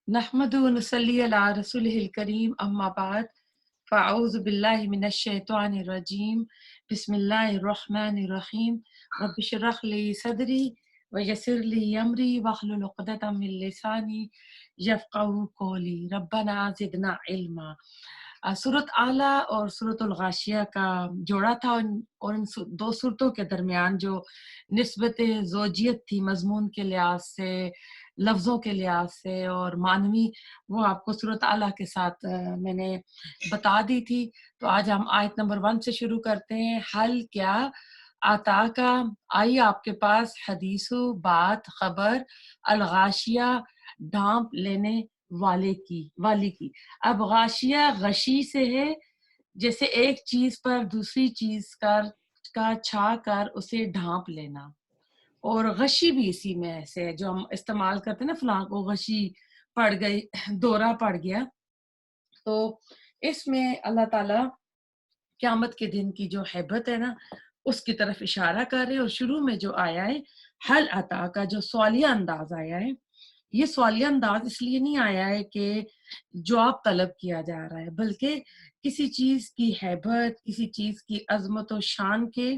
نحمد و نصلی علی رسولہ الکریم اما بعد فاعوذ باللہ من الشیطان الرجیم بسم اللہ الرحمن الرحیم رب اشرح لی صدری ویسر لی امری واحلل عقدۃ من لسانی یفقہوا قولی ربنا زدنا علما۔ سورۃ اعلیٰ اور سورۃ الغاشیہ کا جوڑا تھا، اور ان دو صورتوں کے درمیان جو نسبت زوجیت تھی مضمون کے لحاظ سے، لفظوں کے لحاظ سے اور معنوی، وہ آپ کو سورۃ اعلیٰ کے ساتھ میں نے بتا دی تھی۔ تو آج ہم آیت نمبر 1 سے شروع کرتے ہیں۔ حل کیا آتا کا آئی آپ کے پاس حدیث بات خبر الغاشیہ ڈھانپ لینے والی کی۔ اب غاشیہ غشی سے ہے، جیسے ایک چیز پر دوسری چیز کا چھا کر اسے ڈھانپ لینا، اور غشی بھی اسی میں سے جو ہم استعمال کرتے ہیں نا، فلاں کو غشی پڑ گئی، دورہ پڑ گیا۔ تو اس میں اللہ تعالیٰ قیامت کے دن کی جو ہیبت ہے نا، اس کی طرف اشارہ کر رہے، اور شروع میں جو آیا ہے حل عطا کا جو سوالیہ انداز آیا ہے، یہ سوالیہ انداز اس لیے نہیں آیا ہے کہ جواب طلب کیا جا رہا ہے، بلکہ کسی چیز کی ہیبت، کسی چیز کی عظمت و شان کے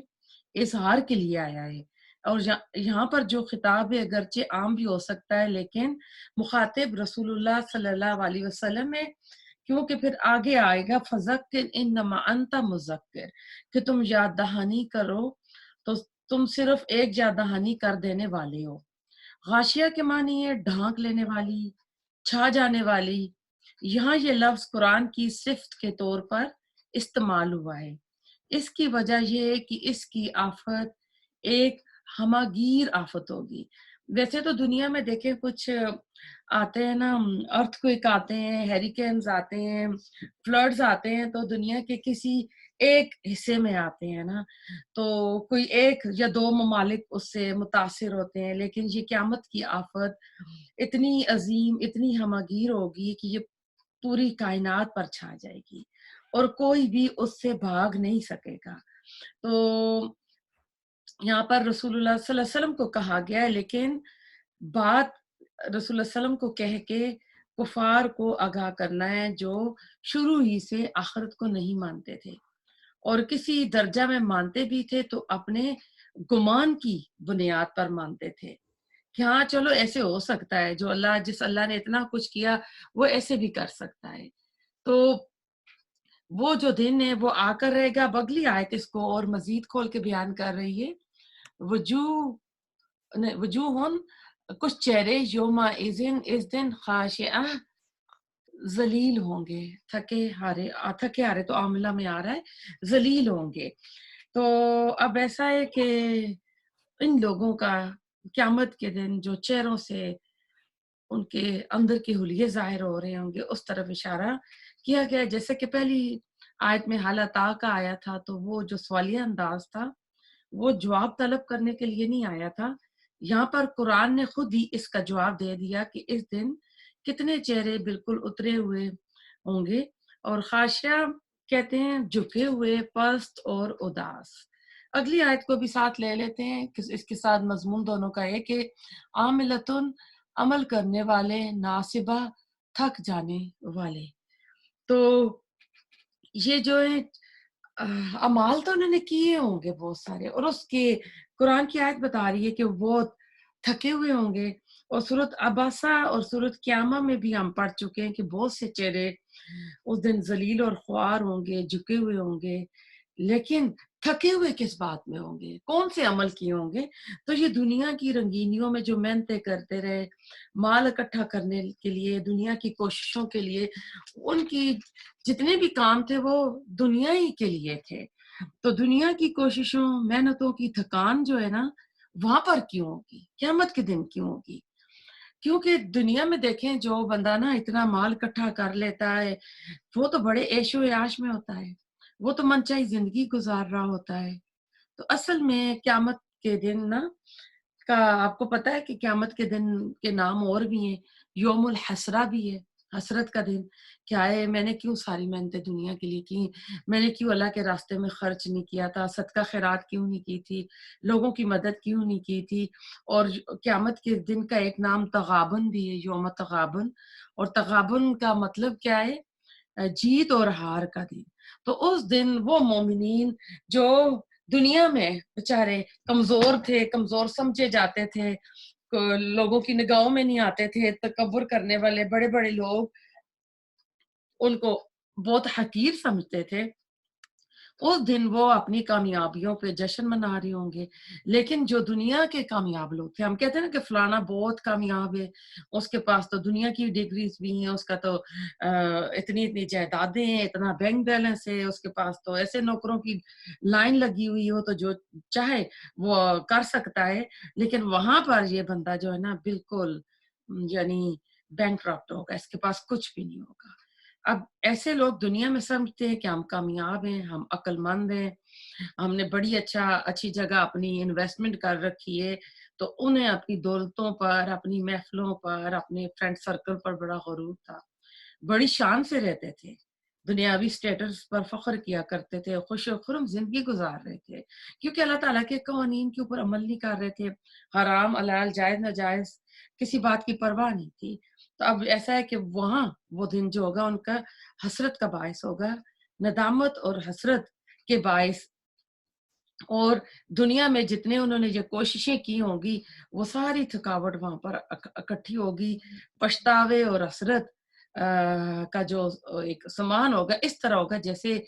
اظہار کے لیے آیا ہے۔ اور یہاں پر جو خطاب ہے اگرچہ عام بھی ہو سکتا ہے، لیکن مخاطب رسول اللہ صلی اللہ علیہ وسلم ہے، کیونکہ پھر آگے آئے گا فذکر انما انت مذکر، کہ تم یاد دہانی کرو تو تم صرف ایک یاد دہانی کر دینے والے ہو۔ غاشیہ کے معنی ہے ڈھانک لینے والی، چھا جانے والی۔ یہاں یہ لفظ قرآن کی صفت کے طور پر استعمال ہوا ہے۔ اس کی وجہ یہ ہے کہ اس کی آفت ایک ہماگیر آفت ہوگی۔ ویسے تو دنیا میں دیکھیں کچھ آتے ہیں نا، ارتھ کوئک آتے ہیں، ہیریکینز آتے ہیں، فلڈز آتے ہیں، تو دنیا کے کسی ایک حصے میں آتے ہیں نا، تو کوئی ایک یا دو ممالک اس سے متاثر ہوتے ہیں، لیکن یہ قیامت کی آفت اتنی عظیم، اتنی ہماگیر ہوگی کہ یہ پوری کائنات پر چھا جائے گی، اور کوئی بھی اس سے بھاگ نہیں سکے گا۔ تو یہاں پر رسول اللہ صلی اللہ علیہ وسلم کو کہا گیا ہے، لیکن بات رسول اللہ علیہ وسلم کو کہہ کے کفار کو آگاہ کرنا ہے جو شروع ہی سے آخرت کو نہیں مانتے تھے، اور کسی درجہ میں مانتے بھی تھے تو اپنے گمان کی بنیاد پر مانتے تھے کہ ہاں چلو ایسے ہو سکتا ہے، جو جس اللہ نے اتنا کچھ کیا وہ ایسے بھی کر سکتا ہے۔ تو وہ جو دن ہے وہ آ کر رہے گا۔ بگلی آیت اس کو اور مزید کھول کے بیان کر رہی ہے، وجوہن کچھ چہرے یوم اذن اس دن خاشعہ ذلیل ہوں گے، تھکے ہارے تو عاملہ میں آ رہا ہے، ذلیل ہوں گے۔ تو اب ایسا ہے کہ ان لوگوں کا قیامت کے دن جو چہروں سے ان کے اندر کے حلیے ظاہر ہو رہے ہوں گے، اس طرف اشارہ کیا گیا۔ جیسے کہ پہلی آیت میں حال عطا کا آیا تھا، تو وہ جو سوالیہ انداز تھا وہ جواب طلب کرنے کے لیے نہیں آیا تھا۔ یہاں پر قرآن نے خود ہی اس کا جواب دے دیا کہ اس دن کتنے چہرے بالکل اترے ہوئے ہوں گے، اور خاشعہ کہتے ہیں جھکے ہوئے، پست اور اداس۔ اگلی آیت کو بھی ساتھ لے لیتے ہیں، اس کے ساتھ مضمون دونوں کا ہے کہ عاملتن عمل کرنے والے، ناصبہ تھک جانے والے۔ تو یہ جو ہے اعمال تو انہوں نے کیے ہوں گے بہت سارے، اور اس کے قرآن کی آیت بتا رہی ہے کہ وہ بہت تھکے ہوئے ہوں گے۔ اور سورۃ عباسہ اور سورۃ قیامہ میں بھی ہم پڑھ چکے ہیں کہ بہت سے چہرے اس دن ذلیل اور خوار ہوں گے، جھکے ہوئے ہوں گے، لیکن تھکے ہوئے کس بات میں ہوں گے؟ کون سے عمل کیے ہوں گے؟ تو یہ دنیا کی رنگینیوں میں جو محنتیں کرتے رہے، مال اکٹھا کرنے کے لیے، دنیا کی کوششوں کے لیے، ان کی جتنے بھی کام تھے وہ دنیا ہی کے لیے تھے۔ تو دنیا کی کوششوں، محنتوں کی تھکان جو ہے نا، وہاں پر کیوں ہوگی؟ قیامت کے دن کیوں ہوگی؟ کیونکہ دنیا میں دیکھیں جو بندہ نا اتنا مال اکٹھا کر لیتا ہے، وہ تو بڑے عیش و عیاش میں ہوتا ہے، وہ تو من چاہی زندگی گزار رہا ہوتا ہے۔ تو اصل میں قیامت کے دن نا کا آپ کو پتا ہے کہ قیامت کے دن کے نام اور بھی ہیں، یوم الحسرہ بھی ہے، حسرت کا دن کیا ہے، میں نے کیوں ساری محنتیں دنیا کے لیے کی، میں نے کیوں اللہ کے راستے میں خرچ نہیں کیا تھا، صدقہ خیرات کیوں نہیں کی تھی، لوگوں کی مدد کیوں نہیں کی تھی۔ اور قیامت کے دن کا ایک نام تغابن بھی ہے، یوم تغابن، اور تغابن کا مطلب کیا ہے، جیت اور ہار کا دن۔ تو اس دن وہ مومنین جو دنیا میں بےچارے کمزور تھے، کمزور سمجھے جاتے تھے، لوگوں کی نگاہوں میں نہیں آتے تھے، تکبر کرنے والے بڑے بڑے لوگ ان کو بہت حقیر سمجھتے تھے، اس دن وہ اپنی کامیابیوں پہ جشن منا رہے ہوں گے۔ لیکن جو دنیا کے کامیاب لوگ تھے، ہم کہتے ہیں نا کہ فلانا بہت کامیاب ہے، اس کے پاس تو دنیا کی ڈگریز بھی ہیں، اس کا تو اتنی اتنی جائیدادیں ہیں، اتنا بینک بیلنس ہے، اس کے پاس تو ایسے نوکروں کی لائن لگی ہوئی ہو تو جو چاہے وہ کر سکتا ہے۔ لیکن وہاں پر یہ بندہ جو ہے نا بالکل یعنی بینکرپٹ ہوگا، اس کے پاس کچھ بھی نہیں ہوگا۔ اب ایسے لوگ دنیا میں سمجھتے ہیں کہ ہم کامیاب ہیں، ہم عقل مند ہیں، ہم نے بڑی اچھی جگہ اپنی انویسٹمنٹ کر رکھی ہے، تو انہیں اپنی دولتوں پر، اپنی محفلوں پر، اپنے فرینڈ سرکل پر بڑا غرور تھا، بڑی شان سے رہتے تھے، دنیاوی سٹیٹس پر فخر کیا کرتے تھے، خوش و خرم زندگی گزار رہے تھے، کیونکہ اللہ تعالیٰ کے قوانین کے اوپر عمل نہیں کر رہے تھے، حرام حلال جائز ناجائز کسی بات کی پرواہ نہیں تھی۔ تو اب ایسا ہے کہ وہاں وہ دن جو ہوگا ان کا حسرت کا باعث ہوگا، ندامت اور حسرت کے باعث، اور دنیا میں جتنے انہوں نے یہ کوششیں کی ہوں گی وہ ساری تھکاوٹ وہاں پر اکٹھی ہوگی، پچھتاوے اور حسرت کا جو ایک سامان ہوگا اس طرح ہوگا جیسے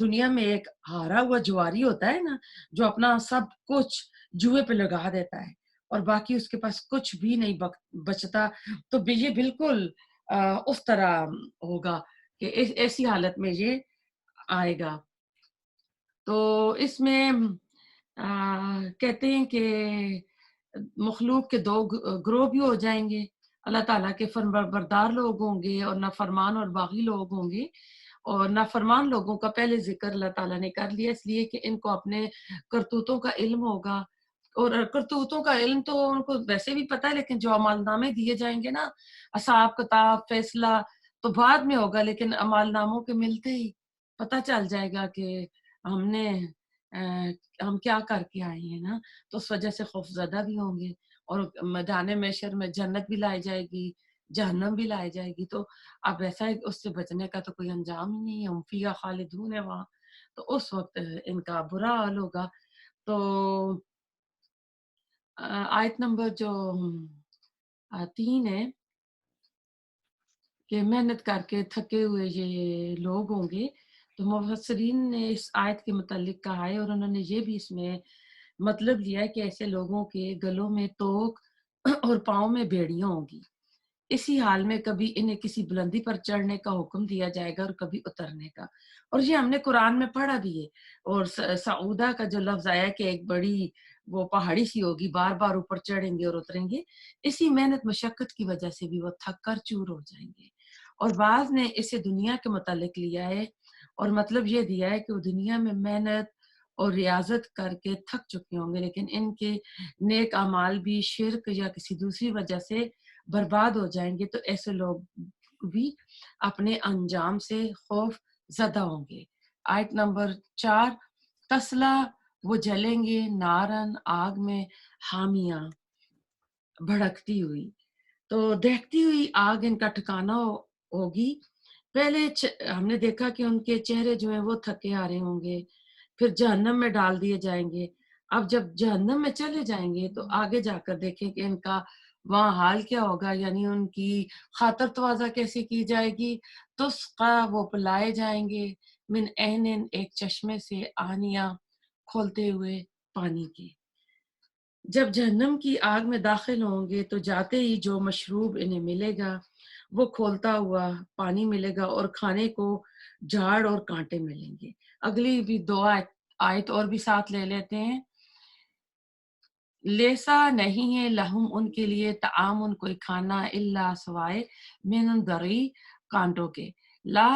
دنیا میں ایک ہارا ہوا جواری ہوتا ہے نا، جو اپنا سب کچھ جوئے پہ لگا دیتا ہے اور باقی اس کے پاس کچھ بھی نہیں بچتا، تو یہ بالکل اس طرح ہوگا کہ ایسی حالت میں یہ آئے گا۔ تو اس میں کہتے ہیں کہ مخلوق کے دو گروہ بھی ہو جائیں گے، اللہ تعالیٰ کے فرمانبردار لوگ ہوں گے اور نافرمان اور باغی لوگ ہوں گے۔ اور نافرمان لوگوں کا پہلے ذکر اللہ تعالیٰ نے کر لیا، اس لیے کہ ان کو اپنے کرتوتوں کا علم ہوگا، اور کرتوتوں کا علم تو ان کو ویسے بھی پتہ ہے، لیکن جو عمل نامے دیے جائیں گے نا، حساب کتاب فیصلہ تو بعد میں ہوگا، لیکن عمل ناموں کے ملتے ہی پتہ چل جائے گا کہ ہم نے ہم کیا کر کے آئے ہیں نا، تو اس وجہ سے خوف زدہ بھی ہوں گے، اور میدان محشر میں جنت بھی لائی جائے گی، جہنم بھی لائی جائے گی، تو اب ایسا ہے اس سے بچنے کا تو کوئی انجام ہی نہیں ہے، ہم فیہا خالدون ہے وہاں، تو اس وقت ان کا برا حال ہوگا۔ تو آیت نمبر جو 3 ہے کہ محنت کر کے تھکے ہوئے یہ لوگ ہوں گے، تو مفسرین نے اس آیت کے متعلق کہا ہے، اور انہوں نے یہ بھی اس میں مطلب لیا ہے کہ ایسے لوگوں کے گلوں میں توک اور پاؤں میں بیڑیاں ہوں گی، اسی حال میں کبھی انہیں کسی بلندی پر چڑھنے کا حکم دیا جائے گا اور کبھی اترنے کا، اور یہ ہم نے قرآن میں پڑھا بھی ہے۔ اور سعودہ کا جو لفظ آیا کہ ایک بڑی وہ پہاڑی سی ہوگی، بار بار اوپر چڑھیں گے اور اتریں گے، اسی محنت مشقت کی وجہ سے بھی وہ تھک کر چور ہو جائیں گے۔ اور بعض نے اسے دنیا کے متعلق لیا ہے اور مطلب یہ دیا ہے کہ وہ دنیا میں محنت اور ریاضت کر کے تھک چکے ہوں گے، لیکن ان کے نیک اعمال بھی شرک یا کسی دوسری وجہ سے برباد ہو جائیں گے، تو ایسے لوگ بھی اپنے انجام سے خوف زدہ ہوں گے۔ آیت نمبر 4، تسلا وہ جلیں گے نارن آگ میں، حامیہ بھڑکتی ہوئی، تو دہتی ہوئی آگ ان کا ٹھکانہ ہوگی۔ پہلے ہم نے دیکھا کہ ان کے چہرے جو ہیں وہ تھکے آ رہے ہوں گے، پھر جہنم میں ڈال دیے جائیں گے۔ اب جب جہنم میں چلے جائیں گے تو آگے جا کر دیکھیں کہ ان کا وہاں حال کیا ہوگا، یعنی ان کی خاطر تواضع کیسے کی جائے گی۔ تسقا وہ پلائے جائیں گے، من عین ایک چشمے سے، آنیہ کھولتے ہوئے پانی کے۔ جب جہنم کی آگ میں داخل ہوں گے تو جاتے ہی جو مشروب انہیں ملے گا وہ کھولتا ہوا پانی ملے گا، اور کھانے کو جھاڑ اور کانٹے ملیں گے۔ اگلی بھی 2 آیت اور بھی ساتھ لے لیتے ہیں۔ لیسا نہیں ہے لہم ان کے لیے، طعام کوئی کھانا، الا سوائے من ضری کانٹوں کے، لا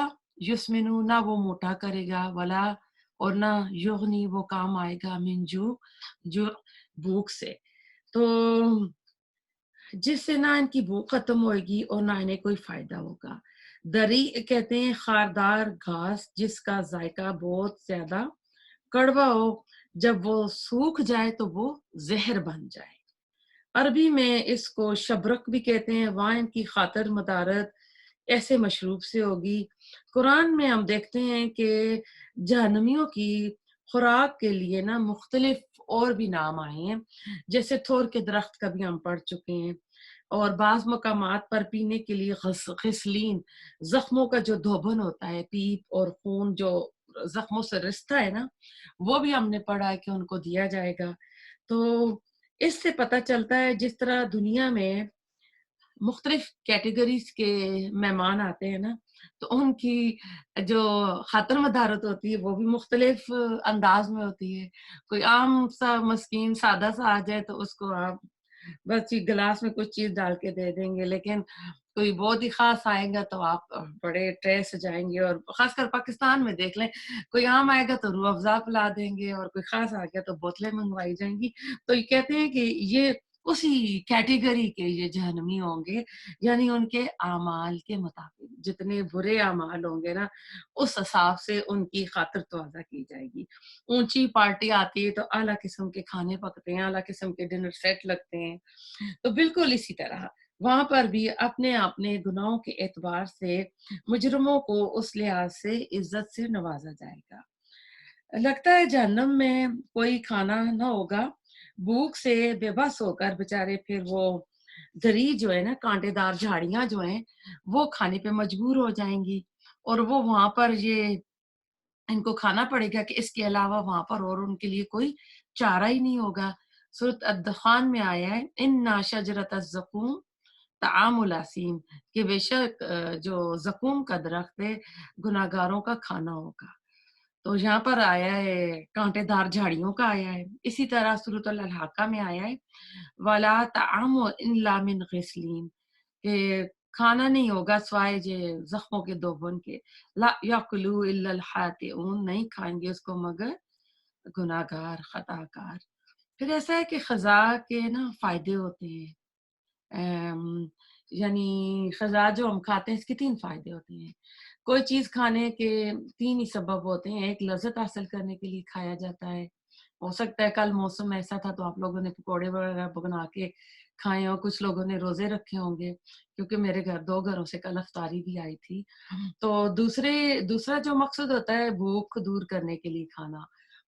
یسمنو نہ وہ موٹا کرے گا، ولا اور نہ یغنی وہ کام آئے گا، من جو بھوک سے۔ تو جس سے نہ ان کی بھوک ختم ہوئے گی اور نہ انہیں کوئی فائدہ ہوگا۔ دری کہتے ہیں خاردار گھاس جس کا ذائقہ بہت زیادہ کڑوا ہو، جب وہ سوکھ جائے تو وہ زہر بن جائے۔ عربی میں اس کو شبرق بھی کہتے ہیں، وہاں ان کی خاطر مدارت ایسے مشروب سے ہوگی۔ قرآن میں ہم دیکھتے ہیں کہ جہنمیوں کی خوراک کے لیے نا مختلف اور بھی نام آئے ہیں، جیسے تھور کے درخت کا بھی ہم پڑھ چکے ہیں، اور بعض مقامات پر پینے کے لیے غسلین، زخموں کا جو دھوبن ہوتا ہے، پیپ اور خون جو زخموں سے رستا ہے نا، وہ بھی ہم نے پڑھا ہے کہ ان کو دیا جائے گا۔ تو اس سے پتہ چلتا ہے جس طرح دنیا میں مختلف کیٹیگریز کے مہمان آتے ہیں نا، تو ان کی جو خاطر مدارت ہوتی ہے وہ بھی مختلف انداز میں ہوتی ہے۔ کوئی عام سا مسکین سادہ سا آ جائے تو اس کو آپ بس گلاس میں کچھ چیز ڈال کے دے دیں گے، لیکن کوئی بہت ہی خاص آئے گا تو آپ بڑے ٹرے سے جائیں گے، اور خاص کر پاکستان میں دیکھ لیں، کوئی عام آئے گا تو روح افزا پلا دیں گے، اور کوئی خاص آ گیا تو بوتلیں منگوائی جائیں گی۔ تو یہ کہتے ہیں کہ یہ اسی کیٹیگری کے یہ جہنمی ہوں گے، یعنی ان کے اعمال کے مطابق جتنے برے اعمال ہوں گے نا، اس حساب سے ان کی خاطر تواضع کی جائے گی۔ اونچی پارٹی آتی ہے تو اعلیٰ قسم کے کھانے پکتے ہیں، اعلیٰ قسم کے ڈنر سیٹ لگتے ہیں، تو بالکل اسی طرح وہاں پر بھی اپنے اپنے گناہوں کے اعتبار سے مجرموں کو اس لحاظ سے عزت سے نوازا جائے گا۔ لگتا ہے جہنم میں کوئی کھانا نہ ہوگا، بھوک سے بے بس ہو کر بےچارے پھر وہ دری جو ہے نا، کانٹے دار جھاڑیاں جو ہیں وہ کھانے پہ مجبور ہو جائیں گی، اور وہ وہاں پر یہ ان کو کھانا پڑے گا کہ اس کے علاوہ وہاں پر اور ان کے لیے کوئی چارہ ہی نہیں ہوگا۔ سورۃ الدخان میں آیا ہے اِنَّ شَجَرَتَ الزَّقُومِ طعام الاسیم، کہ بے شک جو زقوم کا درخت ہے گناہگاروں کا کھانا ہوگا۔ تو یہاں پر آیا ہے کانٹے دار جھاڑیوں کا آیا ہے، اسی طرح سورۃ الحاقہ میں آیا ہے وَلَا طَعَامٌ إِلَّا مِنْ غِسْلِينَ، کہ کھانا نہیں ہوگا سوائے زخموں کے دوبن کے، لا یاکلوا الا الخاطئون، نہیں کھائیں گے اس کو مگر گناہگار خطا کار۔ پھر ایسا ہے کہ خزاں کے نا فائدے ہوتے ہیں، یعنی خزاں جو ہم کھاتے ہیں اس کے 3 فائدے ہوتے ہیں۔ کوئی چیز کھانے کے 3 ہی سبب ہوتے ہیں، ایک لذت حاصل کرنے کے لیے کھایا جاتا ہے، ہو سکتا ہے کل موسم ایسا تھا تو آپ لوگوں نے پکوڑے وغیرہ بنا کے کھائے ہوں، کچھ لوگوں نے روزے رکھے ہوں گے، کیونکہ میرے گھر 2 گھروں سے کل افطاری بھی آئی تھی۔ تو دوسرا جو مقصد ہوتا ہے بھوک دور کرنے کے لیے کھانا،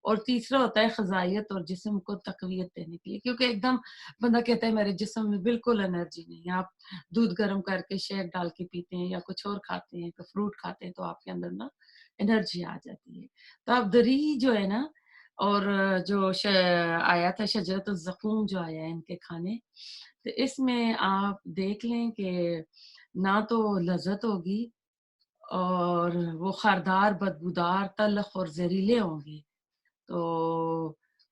اور تیسرا ہوتا ہے غذائیت اور جسم کو تقویت دینے کے لیے، کیونکہ ایک دم بندہ کہتا ہے میرے جسم میں بالکل انرجی نہیں ہے، آپ دودھ گرم کر کے شیک ڈال کے پیتے ہیں یا کچھ اور کھاتے ہیں، تو فروٹ کھاتے ہیں تو آپ کے اندر نا انرجی آ جاتی ہے۔ تو اب دری جو ہے نا، اور جو آیا تھا شجرت الزقوم جو آیا ہے ان کے کھانے، تو اس میں آپ دیکھ لیں کہ نہ تو لذت ہوگی، اور وہ خاردار، بدبودار، تلخ اور زہریلے ہوں گے۔ تو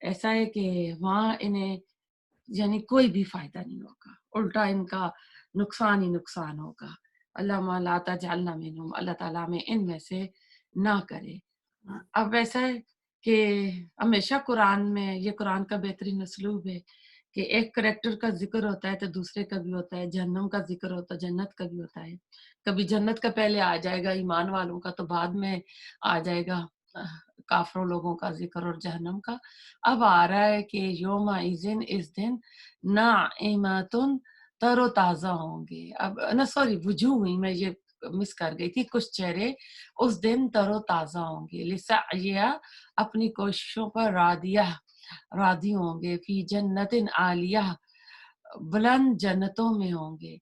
ایسا ہے کہ وہاں انہیں یعنی کوئی بھی فائدہ نہیں ہوگا، الٹا ان کا نقصان ہی نقصان ہوگا۔ اللہم لا تجعلنا منہم، اللہ تعالیٰ ہمیں ان میں سے نہ کرے۔ اب ایسا ہے کہ ہمیشہ قرآن میں یہ قرآن کا بہترین اسلوب ہے کہ ایک کریکٹر کا ذکر ہوتا ہے تو دوسرے کا بھی ہوتا ہے، جہنم کا ذکر ہوتا ہے جنت کا بھی ہوتا ہے، کبھی جنت کا پہلے آ جائے گا ایمان والوں کا، تو بعد میں آ جائے گا کافروں لوگوں کا ذکر اور جہنم کا۔ اب آ رہا ہے کہ یوم ایزن، اس دن ناعمتن، تر و تازہ ہوں گے۔ اب نہ سوری وجوہ ہوئی، میں یہ مس کر گئی تھی، کچھ چہرے اس دن تر و تازہ ہوں گے، لسعیہ، اپنی کوششوں پر راضی ہوں گے، فی جنت عالیہ، بلند جنتوں میں ہوں گے،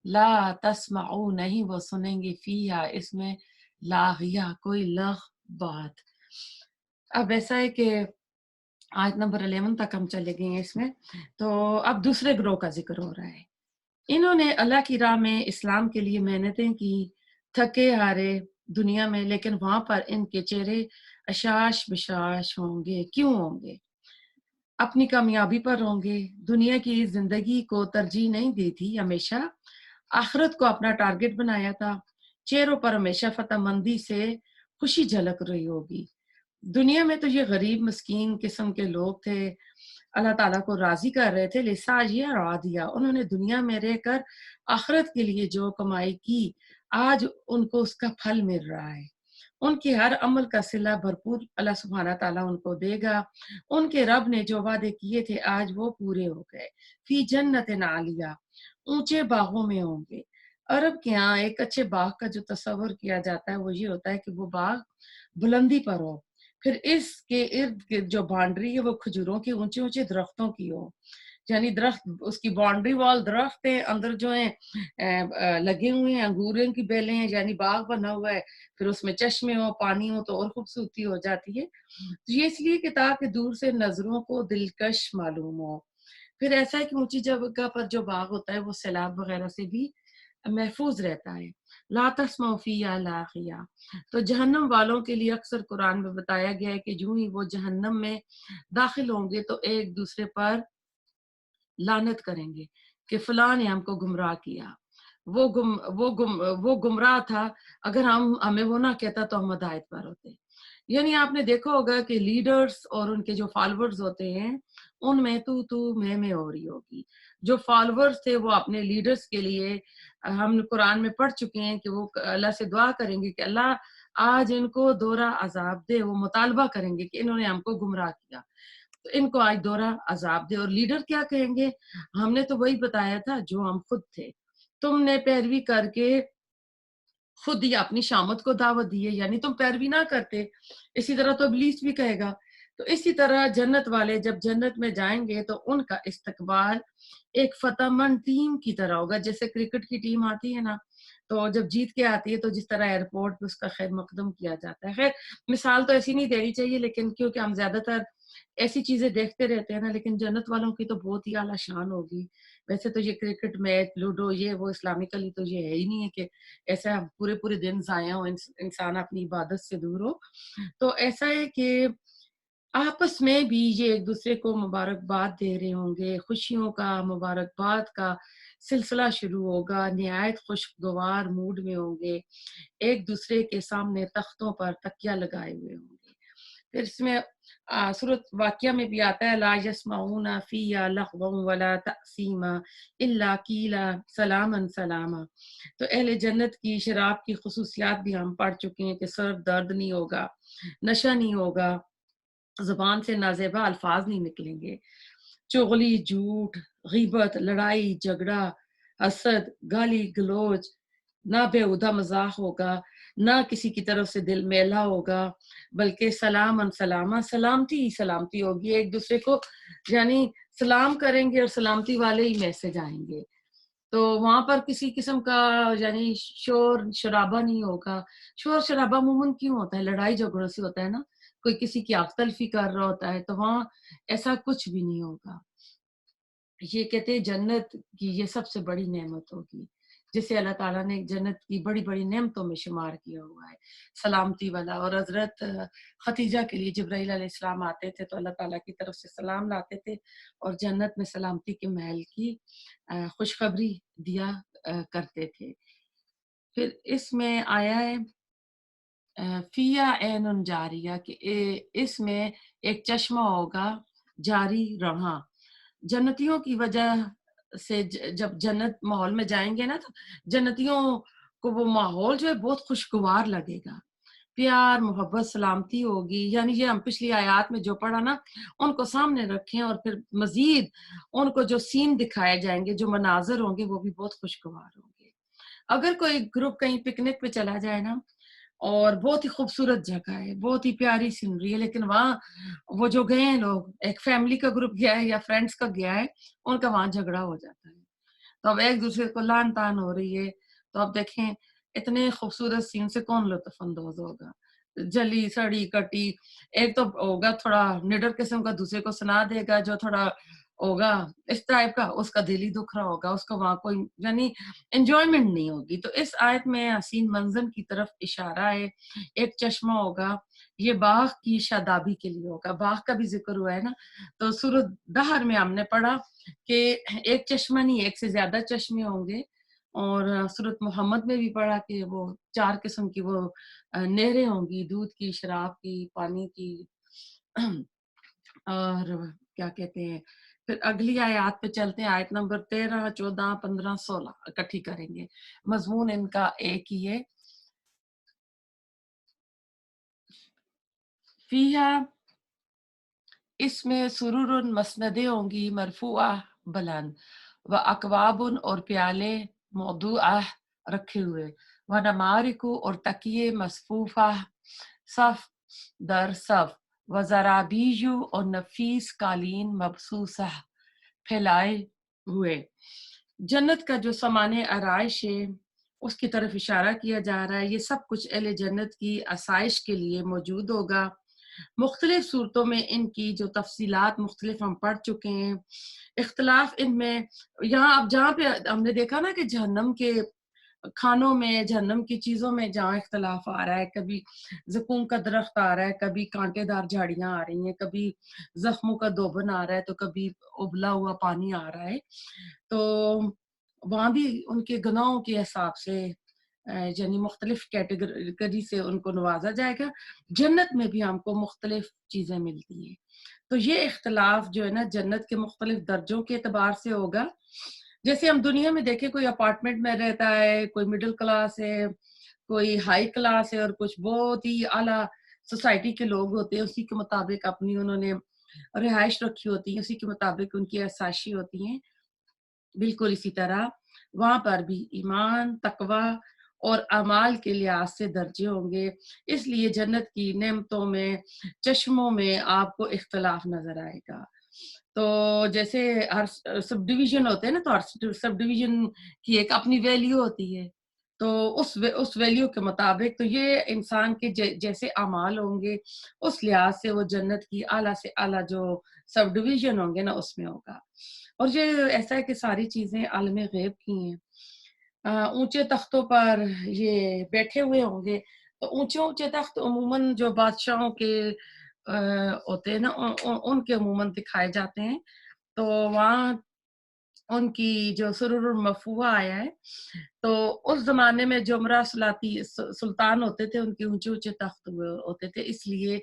لا تسمعوا، نہیں وہ سنیں گے، فیہا، اس میں، لاغیہ، کوئی لغ بات۔ اب ایسا ہے کہ آیت نمبر 11 تک ہم چلے گئے ہیں اس میں، تو اب دوسرے گروہ کا ذکر ہو رہا ہے۔ انہوں نے اللہ کی راہ میں اسلام کے لیے محنتیں کی، تھکے ہارے دنیا میں، لیکن وہاں پر ان کے چہرے اشاش بشاش ہوں گے۔ کیوں ہوں گے؟ اپنی کامیابی پر ہوں گے، دنیا کی زندگی کو ترجیح نہیں دی تھی، ہمیشہ آخرت کو اپنا ٹارگٹ بنایا تھا، چہروں پر ہمیشہ فتح مندی سے خوشی جھلک رہی ہوگی۔ دنیا میں تو یہ غریب مسکین قسم کے لوگ تھے، اللہ تعالیٰ کو راضی کر رہے تھے، لساجیہ راضیہ، انہوں نے دنیا میں رہ کر آخرت کے لیے جو کمائی کی آج ان کو اس کا پھل مل رہا ہے، ان کے ہر عمل کا صلہ بھرپور اللہ سبحانہ تعالیٰ ان کو دے گا، ان کے رب نے جو وعدے کیے تھے آج وہ پورے ہو گئے، فی جنت عالیہ، اونچے باغوں میں ہوں گے۔ عرب کے یہاں ایک اچھے باغ کا جو تصور کیا جاتا ہے وہ یہ ہوتا ہے کہ وہ باغ بلندی پر ہو، پھر اس کے ارد گرد جو باؤنڈری ہے وہ کھجوروں کی اونچے اونچے درختوں کی ہو، یعنی درخت اس کی باؤنڈری وال درخت ہیں، اندر جو ہیں لگے ہوئے ہیں انگوروں کی بیلیں ہیں، یعنی باغ بنا ہوا ہے، پھر اس میں چشمے ہو پانی ہو تو اور خوبصورتی ہو جاتی ہے۔ تو یہ اس لیے کہ تاکہ دور سے نظروں کو دلکش معلوم ہو۔ پھر ایسا ہے کہ اونچی جگہ پر جو باغ ہوتا ہے وہ سیلاب وغیرہ سے بھی محفوظ رہتا ہے۔ لا تسمعوا فیہا لاغیہ، تو جہنم والوں کے لیے اکثر قرآن میں بتایا گیا ہے کہ جو ہی وہ جہنم میں داخل ہوں گے تو ایک دوسرے پر لعنت کریں گے کہ فلاں نے ہم کو گمراہ کیا، وہ گمراہ تھا، اگر ہمیں وہ نہ کہتا تو ہم ہدایت پر ہوتے۔ یعنی آپ نے دیکھا ہوگا کہ لیڈرز اور ان کے جو فالوورز ہوتے ہیں ان میں تو میں ہو رہی ہوگی۔ جو فالوورز تھے وہ اپنے لیڈرز کے لیے ہم قرآن میں پڑھ چکے ہیں کہ وہ اللہ سے دعا کریں گے کہ اللہ آج ان کو دوہرا عذاب دے، وہ مطالبہ کریں گے کہ انہوں نے ہم کو گمراہ کیا تو ان کو آج دوہرا عذاب دے، اور لیڈر کیا کہیں گے، ہم نے تو وہی بتایا تھا جو ہم خود تھے، تم نے پیروی کر کے خود ہی اپنی شامت کو دعوت دی ہے، یعنی تم پیروی نہ کرتے۔ اسی طرح تو ابلیس بھی کہے گا۔ تو اسی طرح جنت والے جب جنت میں جائیں گے تو ان کا استقبال ایک فتح مند ٹیم کی طرح ہوگا، جیسے کرکٹ کی ٹیم آتی ہے نا، تو جب جیت کے آتی ہے تو جس طرح ایئرپورٹ پہ اس کا خیر مقدم کیا جاتا ہے۔ خیر مثال تو ایسی نہیں دینی چاہیے، لیکن کیونکہ ہم زیادہ تر ایسی چیزیں دیکھتے رہتے ہیں نا، لیکن جنت والوں کی تو بہت ہی اعلیٰ شان ہوگی۔ ویسے تو یہ کرکٹ میچ لوڈو یہ وہ اسلامکلی تو یہ ہے ہی نہیں ہے کہ ایسا پورے پورے دن ضائع ہو، انسان اپنی عبادت سے دور ہو۔ تو ایسا ہے کہ آپس میں بھی یہ ایک دوسرے کو مبارکباد دے رہے ہوں گے، خوشیوں کا مبارکباد کا سلسلہ شروع ہوگا، نہایت خوشگوار موڈ میں ہوں گے، ایک دوسرے کے سامنے تختوں پر تکیہ لگائے ہوئے ہوں گے۔ پھر اس میں سورۃ واقعہ میں بھی آتا ہے لا یسمعون فیہا لغوا ولا تأثیما الا قیلا سلاما سلاما۔ تو اہل جنت کی شراب کی خصوصیات بھی ہم پڑھ چکے ہیں کہ سر درد نہیں ہوگا، نشہ نہیں ہوگا، زبان سے نازیبا الفاظ نہیں نکلیں گے، چغلی، جھوٹ، غیبت، لڑائی جھگڑا، حسد، گالی گلوچ، نہ بےہودہ مزاح ہوگا، نہ کسی کی طرف سے دل میلا ہوگا، بلکہ سلام سلامہ، سلامتی ہی سلامتی ہوگی، ایک دوسرے کو یعنی سلام کریں گے اور سلامتی والے ہی میسج آئیں گے۔ تو وہاں پر کسی قسم کا یعنی شور شرابہ نہیں ہوگا۔ شور شرابہ عموماً کیوں ہوتا ہے؟ لڑائی جھگڑوں سے ہوتا ہے نا، کوئی کسی کی حق تلفی کر رہا ہوتا ہے، تو وہاں ایسا کچھ بھی نہیں ہوگا۔ یہ کہتے ہیں جنت کی یہ سب سے بڑی نعمت ہوگی، جسے اللہ تعالیٰ نے جنت کی بڑی بڑی نعمتوں میں شمار کیا ہوا ہے، سلامتی والا۔ اور حضرت ختیجہ کے لیے جبرائیل علیہ السلام آتے تھے تو اللہ تعالیٰ کی طرف سے سلام لاتے تھے اور جنت میں سلامتی کے محل کی خوشخبری دیا کرتے تھے۔ پھر اس میں آیا ہے فیا عین جاریہ کہ اس میں ایک چشمہ ہوگا جاری رہاں۔ جنتیوں کی وجہ سے جب جنت ماحول میں جائیں گے نا تو جنتیوں کو وہ ماحول جو ہے بہت خوشگوار لگے گا، پیار محبت سلامتی ہوگی، یعنی یہ ہم پچھلی آیات میں جو پڑھا نا ان کو سامنے رکھیں، اور پھر مزید ان کو جو سین دکھائے جائیں گے، جو مناظر ہوں گے وہ بھی بہت خوشگوار ہوں گے۔ اگر کوئی گروپ کہیں پکنک پہ چلا جائے نا اور بہت ہی خوبصورت جگہ ہے، بہت ہی پیاری سینری ہے، لیکن وہاں وہ جو گئے ہیں لوگ، ایک فیملی کا گروپ گیا ہے یا فرینڈس کا گیا ہے، ان کا وہاں جھگڑا ہو جاتا ہے، تو اب ایک دوسرے کو لان تان ہو رہی ہے، تو اب دیکھیں اتنے خوبصورت سین سے کون لطف اندوز ہوگا؟ جلی سڑی کٹی، ایک تو ہوگا تھوڑا نڈر قسم کا، دوسرے کو سنا دے گا جو تھوڑا ہوگا اس ٹائپ کا، اس کا دل ہی دکھ رہا ہوگا، اس کو وہاں کوئی یعنی انجوائمنٹ نہیں ہوگی۔ تو اس آیت میں حسین منظر کی طرف اشارہ ہے، ایک چشمہ ہوگا، یہ باغ کی شادابی کے لیے ہوگا، باغ کا بھی ذکر ہوا ہے نا، تو سورۃ دہر میں ہم نے پڑھا کہ ایک چشمہ نہیں ایک سے زیادہ چشمے ہوں گے، اور سورۃ محمد میں بھی پڑھا کہ وہ 4 قسم کی وہ نہریں ہوں گی، دودھ کی، شراب کی، پانی کی اور کیا کہتے ہیں، پھر اگلی آیات پہ چلتے ہیں، آیت نمبر 13، 14، 15، 16 اکٹھی کریں گے، مضمون ان کا ایک ہی ہے۔ فیہا، اس میں سرور مسندیں ہوں گی مرفوعہ بلند، و اکواب اور پیالے موضوعہ رکھے ہوئے، و نمارک اور تکیے مصفوفہ صف در صف، و زرابیج اور نفیس قالین مبثوثہ پھیلائے ہوئے۔ جنت کا جو سامان آرائش ہے اس کی طرف اشارہ کیا جا رہا ہے، یہ سب کچھ اہل جنت کی آسائش کے لیے موجود ہوگا۔ مختلف صورتوں میں ان کی جو تفصیلات مختلف ہم پڑھ چکے ہیں، اختلاف ان میں، یہاں اب جہاں پہ ہم نے دیکھا نا کہ جہنم کے کھانوں میں، جہنم کی چیزوں میں جہاں اختلاف آ رہا ہے، کبھی زقوم کا درخت آ رہا ہے، کبھی کانٹے دار جھاڑیاں آ رہی ہیں، کبھی زخموں کا دوبن آ رہا ہے، تو کبھی ابلا ہوا پانی آ رہا ہے، تو وہاں بھی ان کے گناہوں کے حساب سے یعنی مختلف کیٹیگری سے ان کو نوازا جائے گا۔ جنت میں بھی ہم کو مختلف چیزیں ملتی ہیں، تو یہ اختلاف جو ہے نا جنت کے مختلف درجوں کے اعتبار سے ہوگا۔ جیسے ہم دنیا میں دیکھیں، کوئی اپارٹمنٹ میں رہتا ہے، کوئی مڈل کلاس ہے، کوئی ہائی کلاس ہے، اور کچھ بہت ہی اعلیٰ سوسائٹی کے لوگ ہوتے ہیں، اسی کے مطابق اپنی انہوں نے رہائش رکھی ہوتی ہے، اسی کے مطابق ان کی عیاشی ہوتی ہیں۔ بالکل اسی طرح وہاں پر بھی ایمان، تقوی اور اعمال کے لحاظ سے درجے ہوں گے، اس لیے جنت کی نعمتوں میں، چشموں میں آپ کو اختلاف نظر آئے گا۔ تو جیسے ہر سب ڈویژن ہوتے ہیں نا، تو ہر سب ڈویژن کی ایک اپنی ویلیو ہوتی ہے، تو اس ویلیو کے مطابق تو یہ انسان کے جیسے اعمال ہوں گے اس لحاظ سے وہ جنت کی اعلیٰ سے اعلیٰ جو سب ڈویژن ہوں گے نا اس میں ہوگا۔ اور یہ ایسا ہے کہ ساری چیزیں عالم غیب کی ہیں، اونچے تختوں پر یہ بیٹھے ہوئے ہوں گے، تو اونچے اونچے تخت عموماً جو بادشاہوں کے ہوتے ہیں نا، ان کے عموماً دکھائے جاتے ہیں، تو وہاں ان کی جو سرور المرفوعہ آیا ہے، تو اس زمانے میں جو مراسلاتی سلطان ہوتے تھے ان کے اونچے اونچے تخت ہوتے تھے، اس لیے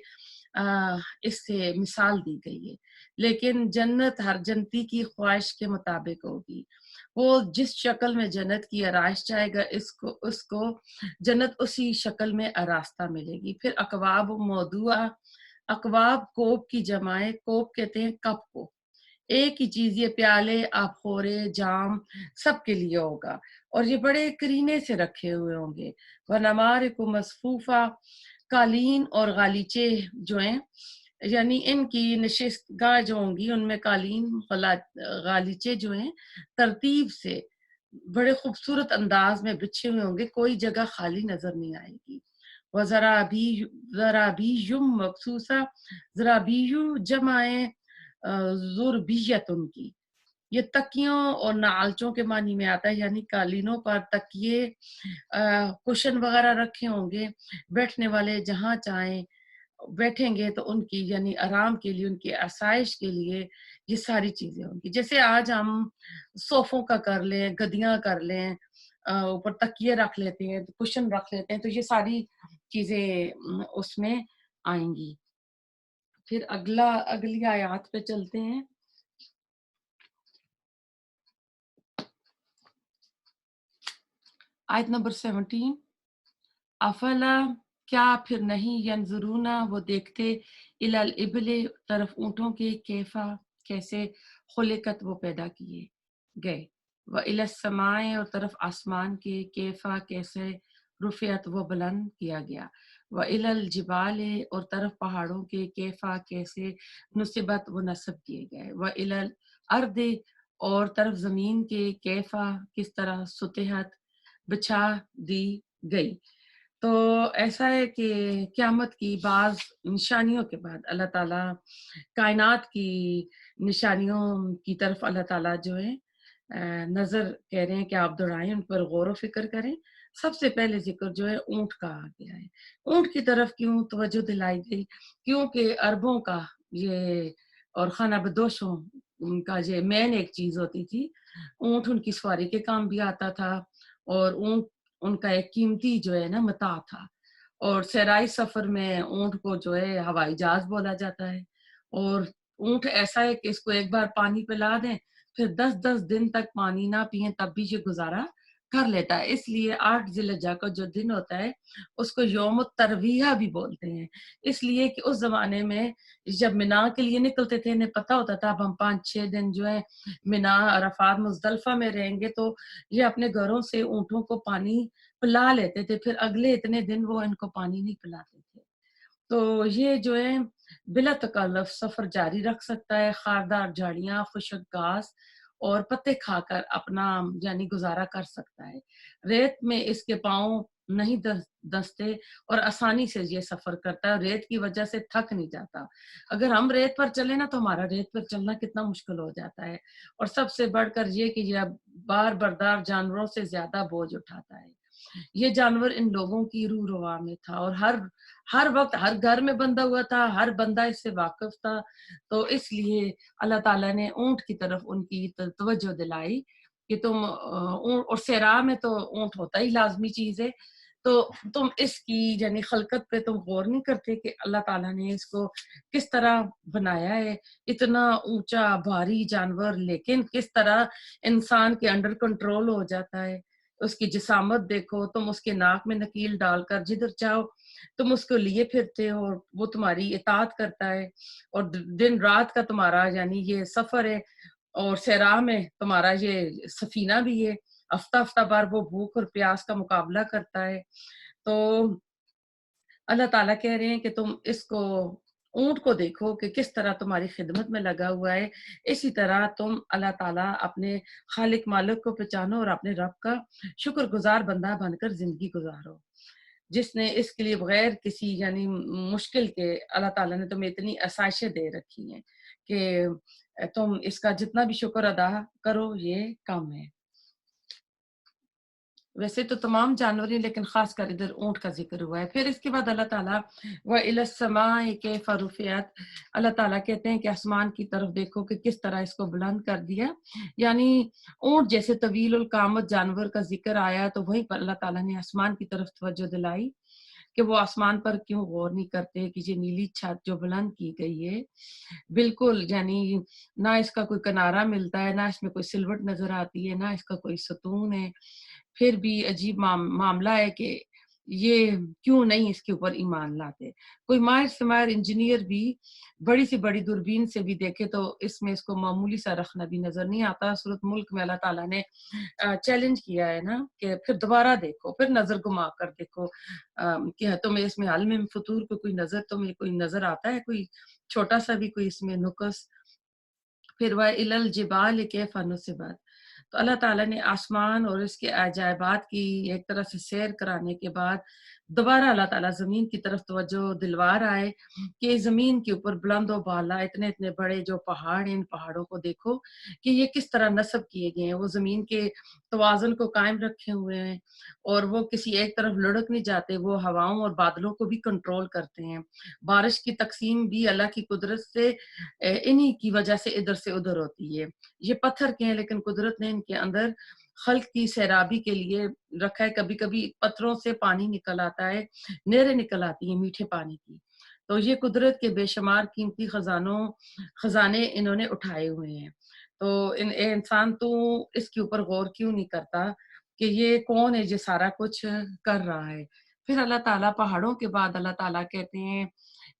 اس سے مثال دی گئی ہے۔ لیکن جنت ہر جنتی کی خواہش کے مطابق ہوگی، وہ جس شکل میں جنت کی آرائش چاہے گا اس کو جنت اسی شکل میں آراستہ ملے گی۔ پھر اکواب موضوعہ، اکواب کوپ کی جمع ہے، کوپ کہتے ہیں کپ کو، ایک ہی چیز، یہ پیالے، آبخورے، جام سب کے لیے ہوگا، اور یہ بڑے کرینے سے رکھے ہوئے ہوں گے۔ وَنَمَارِقُ مَصْفُوفَةٌ، قالین اور غالیچے جو ہیں، یعنی ان کی نشست گاہ جو ہوں گی ان میں قالین، غالیچے جو ہیں ترتیب سے بڑے خوبصورت انداز میں بچھے ہوئے ہوں گے، کوئی جگہ خالی نظر نہیں آئے گی۔ وَزَرَابِيُّ مَبْثُوثَةٌ، زرابیو جمع زربیت، کی یہ تکیوں اور نعالچوں کے معنی میں آتا ہے، یعنی قالینوں پر تکیے، کشن وغیرہ رکھے ہوں گے، بیٹھنے والے جہاں چاہیں بیٹھیں گے، تو ان کی یعنی آرام کے لیے، ان کی آسائش کے لیے یہ ساری چیزیں ہوں گی۔ جیسے آج ہم صوفوں کا کر لیں، گدیاں کر لیں، اوپر تکیے رکھ لیتے ہیں، کشن رکھ لیتے ہیں، تو یہ ساری چیزیں اس میں آئیں گی۔ پھر اگلی آیات پہ چلتے ہیں۔ آیت نمبر 17، افلا، کیا پھر نہیں، ینظرون وہ دیکھتے، الی الابل طرف اونٹوں کے، کیفا کیسے، خلقت وہ پیدا کیے گئے، و الی السماء اور طرف آسمان کے، کیفا کیسے، رفعت وہ بلند کیا گیا، و الی الجبال اور طرف پہاڑوں کے، کیفا کیسے، نصبت وہ نصب کیے گئے، و الی الارض اور طرف زمین کے، کیفا کس طرح، سطحت بچھا دی گئی۔ تو ایسا ہے کہ قیامت کی بعض نشانیوں کے بعد اللہ تعالیٰ کائنات کی نشانیوں کی طرف اللہ تعالیٰ جو ہے نظر کہہ رہے ہیں کہ آپ دوڑائیں، ان پر غور و فکر کریں۔ سب سے پہلے ذکر جو ہے اونٹ کا آ گیا ہے۔ اونٹ کی طرف کیوں توجہ دلائی گئی؟ کیونکہ عربوں کا یہ اور خانہ بدوشوں ان کا یہ مین ایک چیز ہوتی تھی، اونٹ ان کی سواری کے کام بھی آتا تھا، اور اونٹ ان کا ایک قیمتی جو ہے نا متاع تھا، اور صحرائی سفر میں اونٹ کو جو ہے ہوائی جہاز بولا جاتا ہے، اور اونٹ ایسا ہے کہ اس کو ایک بار پانی پلا دیں پھر 10 دن تک پانی نہ پیئیں تب بھی یہ گزارا کر لیتا ہے. اس لیے 8 ذی الحجہ کا جو دن ہوتا ہے اس کو یوم الترویہ بھی بولتے ہیں، اس لیے کہ اس زمانے میں جب مینا کے لیے نکلتے تھے انہیں پتہ ہوتا تھا اب ہم 5-6 دن جو ہے مینا عرفات مزدلفہ میں رہیں گے، تو یہ اپنے گھروں سے اونٹوں کو پانی پلا لیتے تھے، پھر اگلے اتنے دن وہ ان کو پانی نہیں پلاتے تھے. تو یہ جو ہے بلا تکلف سفر جاری رکھ سکتا ہے، خاردار جھاڑیاں، خشک گھاس اور پتے کھا کر اپنا یعنی گزارا کر سکتا ہے. ریت میں اس کے پاؤں نہیں دستے اور آسانی سے یہ سفر کرتا ہے، ریت کی وجہ سے تھک نہیں جاتا. اگر ہم ریت پر چلیں نا تو ہمارا ریت پر چلنا کتنا مشکل ہو جاتا ہے، اور سب سے بڑھ کر یہ کہ یہ بار بردار جانوروں سے زیادہ بوجھ اٹھاتا ہے. یہ جانور ان لوگوں کی روح روا میں تھا اور ہر وقت ہر گھر میں بندھا ہوا تھا، ہر بندہ اس سے واقف تھا. تو اس لیے اللہ تعالیٰ نے اونٹ کی طرف ان کی توجہ دلائی کہ تم اور صحرا میں تو اونٹ ہوتا ہی لازمی چیز ہے، تو تم اس کی یعنی خلقت پہ تم غور نہیں کرتے کہ اللہ تعالیٰ نے اس کو کس طرح بنایا ہے. اتنا اونچا بھاری جانور لیکن کس طرح انسان کے انڈر کنٹرول ہو جاتا ہے. اس کی جسامت دیکھو، تم اس کے ناک میں نکیل ڈال کر جدھر چاہو تم اس کو لیے پھرتے ہو اور وہ تمہاری اطاعت کرتا ہے، اور دن رات کا تمہارا یعنی یہ سفر ہے، اور صحرا میں تمہارا یہ سفینہ بھی ہے، ہفتہ ہفتہ بار وہ بھوک اور پیاس کا مقابلہ کرتا ہے. تو اللہ تعالیٰ کہہ رہے ہیں کہ تم اس کو اونٹ کو دیکھو کہ کس طرح تمہاری خدمت میں لگا ہوا ہے، اسی طرح تم اللہ تعالیٰ اپنے خالق مالک کو پہچانو اور اپنے رب کا شکر گزار بندہ بن کر زندگی گزارو، جس نے اس کے لیے بغیر کسی یعنی مشکل کے اللہ تعالیٰ نے تمہیں اتنی آسائشیں دے رکھی ہیں کہ تم اس کا جتنا بھی شکر ادا کرو یہ کم ہے. ویسے تو تمام جانور ہیں لیکن خاص کر ادھر اونٹ کا ذکر ہوا ہے. پھر اس کے بعد اللہ تعالیٰ وَإِلَى السَّمَاءِ كَيْفَ رُفِعَتْ، اللہ تعالیٰ کہتے ہیں کہ آسمان کی طرف دیکھو کہ کس طرح اس کو بلند کر دیا. یعنی اونٹ جیسے طویل القامت جانور کا ذکر آیا تو وہیں پر اللہ تعالیٰ نے آسمان کی طرف توجہ دلائی کہ وہ آسمان پر کیوں غور نہیں کرتے کہ یہ نیلی چھت جو بلند کی گئی ہے بالکل یعنی نہ اس کا کوئی کنارہ ملتا ہے، نہ اس میں کوئی سلوٹ نظر آتی ہے، نہ اس کا کوئی ستون ہے، پھر بھی عجیب معاملہ ہے کہ یہ کیوں نہیں اس کے اوپر ایمان لاتے. کوئی ماہر سے ماہر انجینئر بھی بڑی سی بڑی دوربین سے بھی دیکھے تو اس میں اس کو معمولی سا رخنا بھی نظر نہیں آتا. صورت ملک میں اللہ تعالیٰ نے چیلنج کیا ہے نا کہ پھر دوبارہ دیکھو، پھر نظر گھما کر دیکھو کہ تمہیں اس میں علم فطور کو کوئی نظر تمہیں کوئی نظر آتا ہے، کوئی چھوٹا سا بھی کوئی اس میں نقص. پھر وَإِلَى الْجِبَالِ كَيْفَ نُصِبَتْ، تو اللہ تعالیٰ نے آسمان اور اس کے عجائبات کی ایک طرح سے سیر کرانے کے بعد دوبارہ اللہ تعالیٰ زمین کی طرف توجہ دلوا رہا ہے کہ زمین کے اوپر بلند و بالا اتنے اتنے بڑے جو پہاڑ ہیں، ان پہاڑوں کو دیکھو کہ یہ کس طرح نصب کیے گئے ہیں. وہ زمین کے توازن کو قائم رکھے ہوئے ہیں اور وہ کسی ایک طرف لڑک نہیں جاتے، وہ ہواؤں اور بادلوں کو بھی کنٹرول کرتے ہیں. بارش کی تقسیم بھی اللہ کی قدرت سے انہی کی وجہ سے ادھر سے ادھر ہوتی ہے. یہ پتھر کے ہیں لیکن قدرت نے ان کے اندر خلق کی سیرابی کے لیے رکھا ہے. کبھی کبھی پتھروں سے پانی نکل آتا ہے، نہریں نکل آتی ہیں میٹھے پانی کی. تو یہ قدرت کے بے شمار قیمتی خزانے انہوں نے اٹھائے ہوئے ہیں. تو انسان تو اس کے اوپر غور کیوں نہیں کرتا کہ یہ کون ہے جو سارا کچھ کر رہا ہے. پھر اللہ تعالیٰ پہاڑوں کے بعد اللہ تعالیٰ کہتے ہیں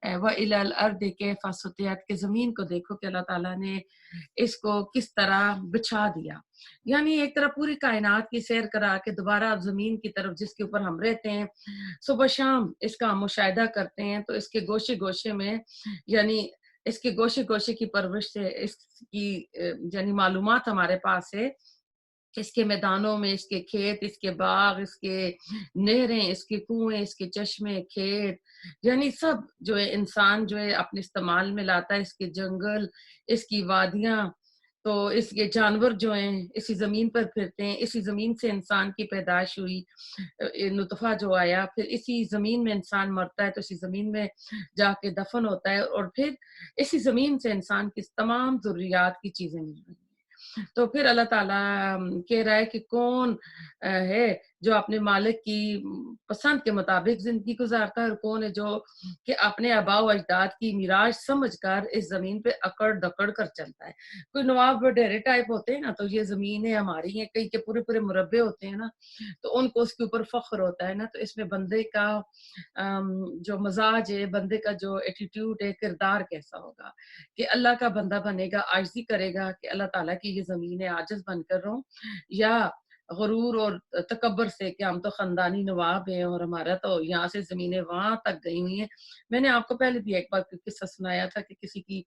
وَإِلَى الْأَرْضِ كَيْفَ سُطِحَتْ، کہ زمین کو دیکھو کہ اللہ تعالیٰ نے اس کو کس طرح بچھا دیا. یعنی ایک طرح پوری کائنات کی سیر کرا کے دوبارہ اب زمین کی طرف جس کے اوپر ہم رہتے ہیں صبح شام اس کا ہم مشاہدہ کرتے ہیں تو اس کے گوشے گوشے میں یعنی اس کے گوشے گوشے کی پرورش سے اس کی یعنی معلومات ہمارے پاس ہے. اس کے میدانوں میں اس کے کھیت، اس کے باغ، اس کے نہریں، اس کے کنویں، اس کے چشمے، کھیت، یعنی سب جو ہے انسان جو ہے اپنے استعمال میں لاتا ہے. اس کے جنگل، اس کی وادیاں، تو اس کے جانور جو ہیں اسی زمین پر پھرتے ہیں. اسی زمین سے انسان کی پیدائش ہوئی، نطفہ جو آیا، پھر اسی زمین میں انسان مرتا ہے تو اسی زمین میں جا کے دفن ہوتا ہے، اور پھر اسی زمین سے انسان کی تمام ضروریات کی چیزیں مل رہی ہیں. تو پھر اللہ تعالیٰ کہہ رہا ہے کہ کون ہے جو اپنے مالک کی پسند کے مطابق زندگی گزارتا ہے، اور کون ہے جو کہ اپنے آباء و اجداد کی میراث سمجھ کر اس زمین پہ اکڑ دکڑ کر چلتا ہے۔ کوئی نواب وڈیرے ٹائپ ہوتے ہیں نا، تو یہ زمینیں ہماری ہیں، کئی کے پورے پورے مربع ہوتے ہیں نا، تو ان کو اس کے اوپر فخر ہوتا ہے نا۔ تو اس میں بندے کا جو مزاج ہے، بندے کا جو ایٹیٹیوڈ ہے، کردار کیسا ہوگا کہ اللہ کا بندہ بنے گا، عاجزی کرے گا کہ اللہ تعالیٰ کی یہ زمین ہے، عاجز بن کر رہوں، یا غرور اور تکبر سے کہ ہم تو خاندانی نواب ہیں اور ہمارا تو یہاں سے زمینیں وہاں تک گئی ہوئی ہیں۔ میں نے آپ کو پہلے بھی ایک بار قصہ سنایا تھا کہ کسی کی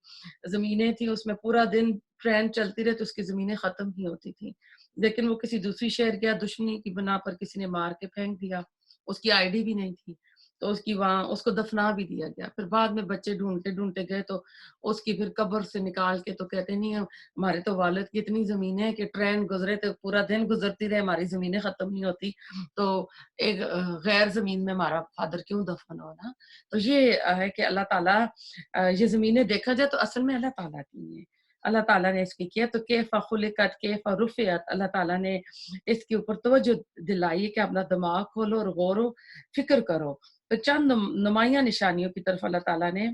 زمینیں تھی، اس میں پورا دن ٹرین چلتی رہے تو اس کی زمینیں ختم نہیں ہوتی تھی، لیکن وہ کسی دوسری شہر گیا، دشمنی کی بنا پر کسی نے مار کے پھینک دیا، اس کی آئی ڈی بھی نہیں تھی، تو اس کی وہاں اس کو دفنا بھی دیا گیا۔ پھر بعد میں بچے ڈھونڈتے ڈھونڈتے گئے تو اس کی پھر قبر سے نکال کے تو کہتے نہیں، ہمارے تو والد کی اتنی زمینیں ہیں کہ ٹرین گزرے تو پورا دن گزرتی رہے، ہماری زمینیں ختم نہیں ہوتی، تو ایک غیر زمین میں ہمارا فادر کیوں دفن ہونا۔ تو یہ ہے کہ اللہ تعالیٰ یہ زمینیں دیکھا جائے تو اصل میں اللہ تعالیٰ کی ہیں، اللہ تعالیٰ نے اس کی کیا، تو کیفا خلقت کیفا رفعت، اللہ تعالیٰ نے اس کے اوپر توجہ دلائی کہ اپنا دماغ کھولو اور غور و فکر کرو۔ تو چند نمایاں نشانیوں کی طرف اللہ تعالیٰ نے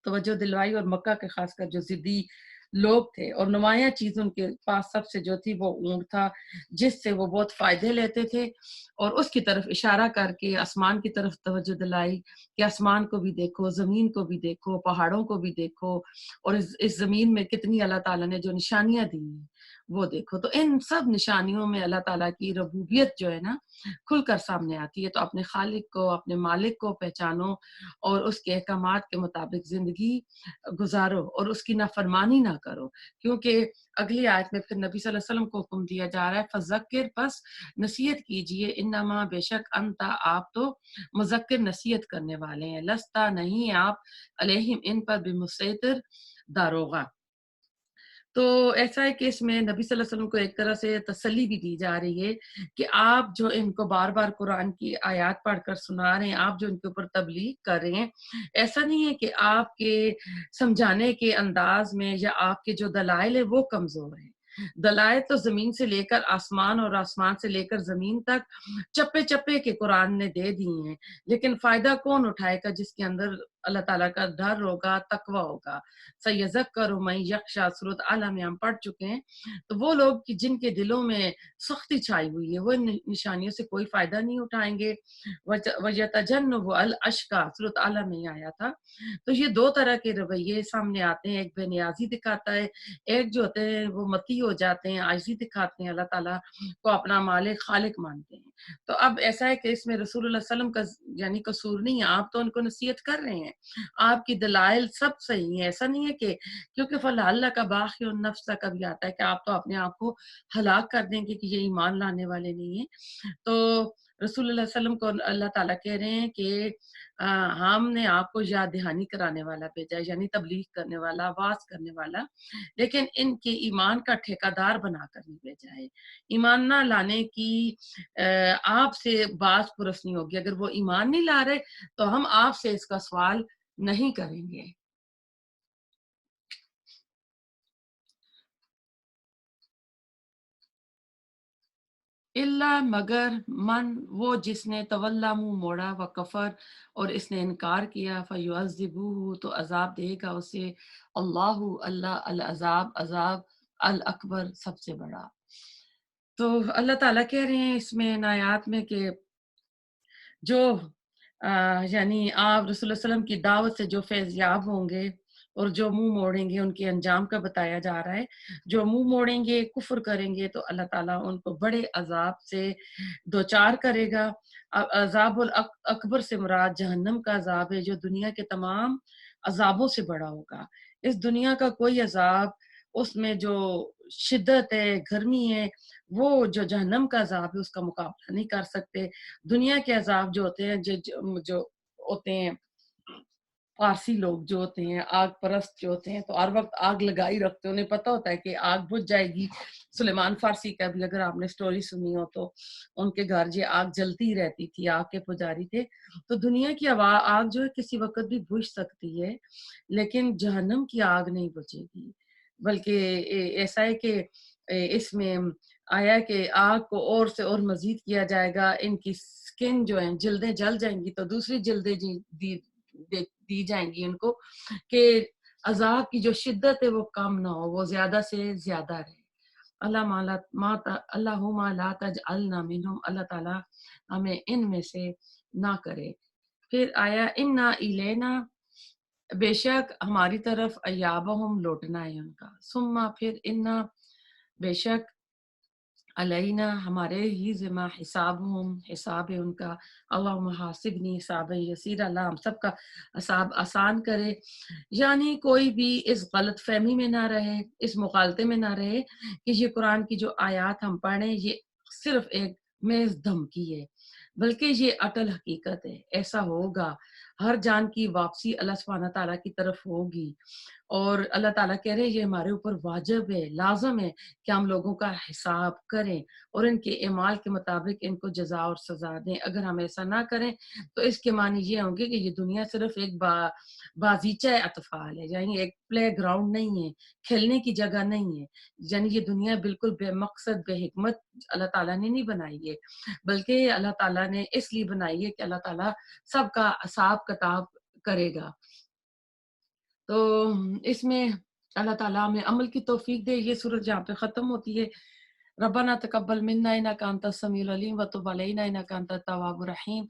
توجہ دلوائی، اور مکہ کے خاص کر جو ضدی لوگ تھے، اور نمایاں چیز ان کے پاس سب سے جو تھی وہ اونٹ تھا، جس سے وہ بہت فائدے لیتے تھے، اور اس کی طرف اشارہ کر کے آسمان کی طرف توجہ دلائی کہ آسمان کو بھی دیکھو، زمین کو بھی دیکھو، پہاڑوں کو بھی دیکھو، اور اس زمین میں کتنی اللہ تعالیٰ نے جو نشانیاں دی ہیں وہ دیکھو۔ تو ان سب نشانیوں میں اللہ تعالیٰ کی ربوبیت جو ہے نا کھل کر سامنے آتی ہے۔ تو اپنے خالق کو، اپنے مالک کو پہچانو، اور اس کے احکامات کے مطابق زندگی گزارو، اور اس کی نافرمانی نہ کرو، کیونکہ اگلی آیت میں پھر نبی صلی اللہ علیہ وسلم کو حکم دیا جا رہا ہے فذکر، پس نصیحت کیجئے، انما بے شک انتا آپ تو مذکر نصیحت کرنے والے ہیں، لستا نہیں آپ علیہم ان پر بمسیطر داروغہ۔ تو ایسا ہے کہ اس میں نبی صلی اللہ علیہ وسلم کو ایک طرح سے تسلی بھی دی جا رہی ہے کہ آپ جو ان کو بار بار قرآن کی آیات پڑھ کر سنا رہے ہیں، آپ جو ان کے اوپر تبلیغ کر رہے ہیں، ایسا نہیں ہے کہ آپ کے سمجھانے کے انداز میں یا آپ کے جو دلائل ہیں وہ کمزور ہیں۔ دلائل تو زمین سے لے کر آسمان اور آسمان سے لے کر زمین تک چپے چپے کے قرآن نے دے دیے ہیں، لیکن فائدہ کون اٹھائے گا؟ جس کے اندر اللہ تعالیٰ کا ڈر ہوگا، تقوی ہوگا۔ سَيَذَّكَّرُ مَن يَخْشَىٰ سورۃ اعلیٰ میں ہم پڑھ چکے ہیں۔ تو وہ لوگ کہ جن کے دلوں میں سختی چھائی ہوئی ہے، وہ ان نشانیوں سے کوئی فائدہ نہیں اٹھائیں گے۔ وَيَتَجَنَّبُ الْأَشْقَىٰ سورۃ اعلیٰ میں ہی آیا تھا۔ تو یہ دو طرح کے رویے سامنے آتے ہیں، ایک بے نیازی دکھاتا ہے، ایک جو ہوتے ہیں وہ متی ہو جاتے ہیں، عاجزی دکھاتے ہیں، اللہ تعالیٰ کو اپنا مالک خالق مانتے ہیں۔ تو اب ایسا ہے کہ اس میں رسول اللہ صلی اللہ علیہ وسلم کا یعنی قصور نہیں ہے، آپ تو ان کو نصیحت کر رہے ہیں، آپ کی دلائل سب صحیح ہیں، ایسا نہیں ہے کہ کیونکہ فلاح اللہ کا باقی النفس کا بھی آتا ہے کہ آپ تو اپنے آپ کو ہلاک کر دیں گے کہ یہ ایمان لانے والے نہیں ہیں۔ تو رسول اللہ صلی اللہ علیہ وسلم کو اللہ تعالیٰ کہہ رہے ہیں کہ ہم نے آپ کو یاد دہانی کرانے والا بھیجا ہے، یعنی تبلیغ کرنے والا، واعظ کرنے والا، لیکن ان کے ایمان کا ٹھیکیدار بنا کر نہیں بھیجا ہے۔ ایمان نہ لانے کی آپ سے باز پرس نہیں ہوگی۔ اگر وہ ایمان نہیں لا رہے تو ہم آپ سے اس کا سوال نہیں کریں گے۔ اللہ مگر من وہ جس نے تولا منہ موڑا و کفر اور اس نے انکار کیا، فیعذبہ تو عذاب دے گا اسے اللہ اللہ العذاب عذاب الاکبر سب سے بڑا۔ تو اللہ تعالیٰ کہہ رہے ہیں اس میں ان آیات میں کہ جو یعنی آپ رسول اللہ علیہ وسلم کی دعوت سے جو فیض یاب ہوں گے اور جو منہ موڑیں گے، ان کے انجام کا بتایا جا رہا ہے۔ جو منہ موڑیں گے، کفر کریں گے، تو اللہ تعالیٰ ان کو بڑے عذاب سے دوچار کرے گا۔ عذاب الاکبر سے مراد جہنم کا عذاب ہے، جو دنیا کے تمام عذابوں سے بڑا ہوگا۔ اس دنیا کا کوئی عذاب، اس میں جو شدت ہے، گرمی ہے، وہ جو جہنم کا عذاب ہے اس کا مقابلہ نہیں کر سکتے۔ دنیا کے عذاب جو ہوتے ہیں، جو ہوتے ہیں فارسی لوگ جو ہوتے ہیں، آگ پرست جو ہوتے ہیں، تو ہر وقت آگ لگائی رکھتے ہیں، انہیں پتہ ہوتا ہے کہ آگ بجھ جائے گی۔ سلیمان فارسی کا بھی اگر آپ نے سٹوری سنی ہو تو ان کے گھر یہ آگ جلتی رہتی تھی، آگ کے پجاری تھے۔ تو دنیا کی آگ جو ہے کسی وقت بھی بجھ سکتی ہے، لیکن جہنم کی آگ نہیں بجھے گی، بلکہ ایسا ہے کہ اس میں آیا کہ آگ کو اور سے اور مزید کیا جائے گا، ان کی سکن جو ہیں جلدیں جل جائیں گی تو دوسری جلدیں دی جائیں گی ان کو، کہ عذاب کی جو شدت ہے وہ کم نہ ہو، وہ زیادہ سے زیادہ رہے۔ اللہم لا تجعلنا منہم، اللہ تعالیٰ ہمیں ان میں سے نہ کرے۔ پھر آیا انا الینا، بے شک ہماری طرف ایابہم لوٹنا ہے ان کا، ثم پھر انا بے شک علینا ہمارے ہی ذمہ حسابہم حساب ہے ان کا، اللہم حاسبنی حسابا یسیر، اللہ ہم سب کا حساب آسان کرے۔ یعنی کوئی بھی اس غلط فہمی میں نہ رہے، اس مغالطے میں نہ رہے کہ یہ قرآن کی جو آیات ہم پڑھیں یہ صرف ایک محض دھمکی ہے، بلکہ یہ اٹل حقیقت ہے، ایسا ہوگا۔ ہر جان کی واپسی اللہ سبحانہ تعالیٰ کی طرف ہوگی، اور اللہ تعالیٰ کہہ رہے ہیں یہ ہمارے اوپر واجب ہے، لازم ہے کہ ہم لوگوں کا حساب کریں اور ان کے اعمال کے مطابق ان کو جزا اور سزا دیں۔ اگر ہم ایسا نہ کریں تو اس کے معنی یہ ہوں گے کہ یہ دنیا صرف ایک بازیچہ اطفال ہے، یعنی ایک پلے گراؤنڈ نہیں ہے، کھیلنے کی جگہ نہیں ہے، یعنی یہ دنیا بالکل بے مقصد بے حکمت اللہ تعالیٰ نے نہیں بنائی ہے، بلکہ اللہ تعالیٰ نے اس لیے بنائی ہے کہ اللہ تعالیٰ سب کا حساب کتاب کرے گا۔ تو اس میں اللہ تعالیٰ ہمیں عمل کی توفیق دے۔ یہ سورج جہاں پہ ختم ہوتی ہے، ربنا تقبل منا انک انت السمیع العلیم وتب علینا انک انت التواب الرحیم۔